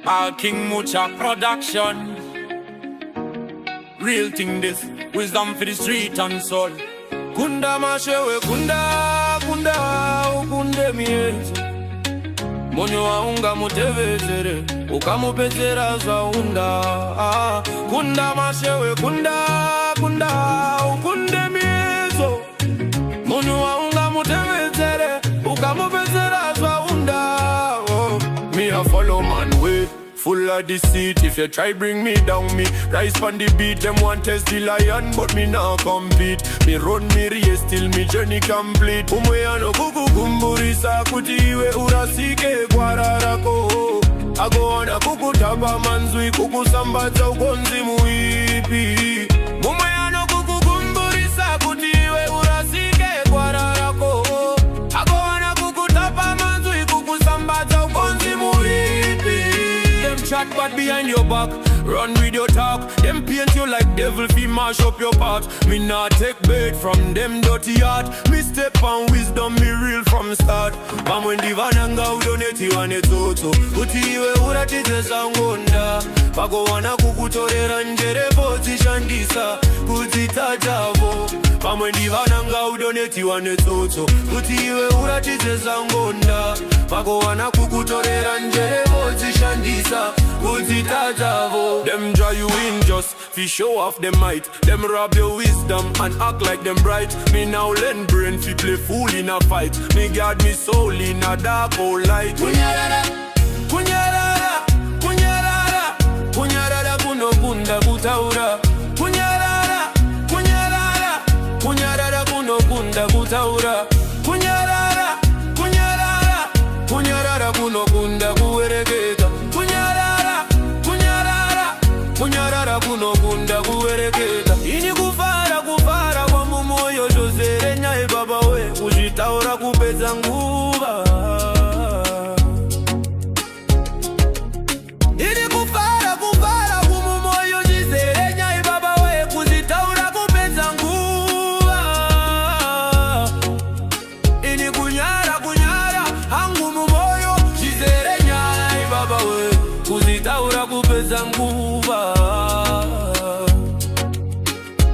All King MUCHAH production. Real thing this, wisdom for the street and soul. Kunda MWACHEWE, kunda, ukunde miezo. Monyo waunga mutevezere, ukamupezera zaunda. Kunda MWACHEWE, kunda, ukunde miezo. Monyo waunga mutevezere, ukamupezera zaunda. Me a follow man way, full of deceit. If you try bring me down, me rise from the beat. Them want test the lion, but me not compete. Me run me race till me journey complete. Umweano kuku kumburisa kutiwe urasike kwararako. Agoana kuku taba manzui kuku sambaza ukonzi muipi. Umweano kuku kumburisa kutiwe urasike kwararako. Agoana kuku taba manzui kuku sambaza ukonzi muipi. Them chat bad behind your back, run with your talk. Them paint you like devil, fi mash up your part. Me not take bait from them dirty heart. Me step on wisdom, me real from start. But when the vananga udoneti wane toto, utiwe uratize sangonda. Pago wana kukutorera njere position disa, kutitajavo. But when the vananga udoneti wane toto, utiwe uratize sangonda. Pago wana kukutorera njere position disa, kutitajavo. Them draw you in just fi show off them might. Them rob your wisdom and act like them bright. Me now lend brain fi play fool in a fight. Me guard me soul in a dark hole light. Kunyarara, kunyarara, kunyarara, kunyarara kuno kunda kutaura. Kunyarara, kunyarara, kunyarara kuno kunda kutaura. Kunyarara, kunyarara, kunyarara kuno kunda kuwereketa. Kunyarara kuno kunda kuwereketa. Ini kufara kwa mumoyo josere nyae baba we. Kujitaura kupeza nguva. Ini kufara kwa mumoyo josere nyae baba we. Kujitaura kupeza nguva. Ini kunyara hangu mumoyo josere nyae baba we. Kujitaura kupeza nguva.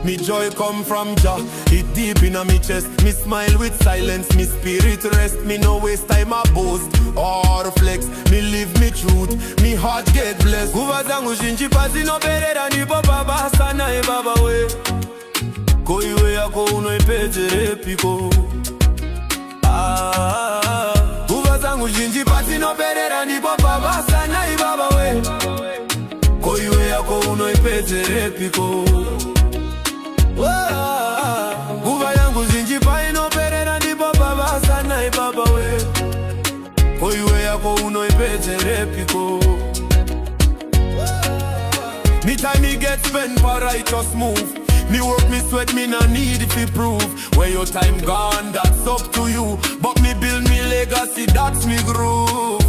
Me joy come from Jah, it deep in me chest. Me smile with silence, me spirit rest. Me no waste time a boast or flex. Me live me truth, me heart get blessed. Nguva zangu shinchipazi no perera nipo baba sana e baba we. Koiwe yako unoipezere piko. Nguva zangu shinchipazi no perera nipo baba sana e baba we. Koiwe yako unoipezere piko. Nguva yangu zinjipa inoperera ndipo baba sana baba we. Koiwe yako unoipezere piko. Me time me get spent for righteous move. Me work, me sweat, me no need if you prove. Where your time gone, that's up to you. But me build me legacy, that's me groove.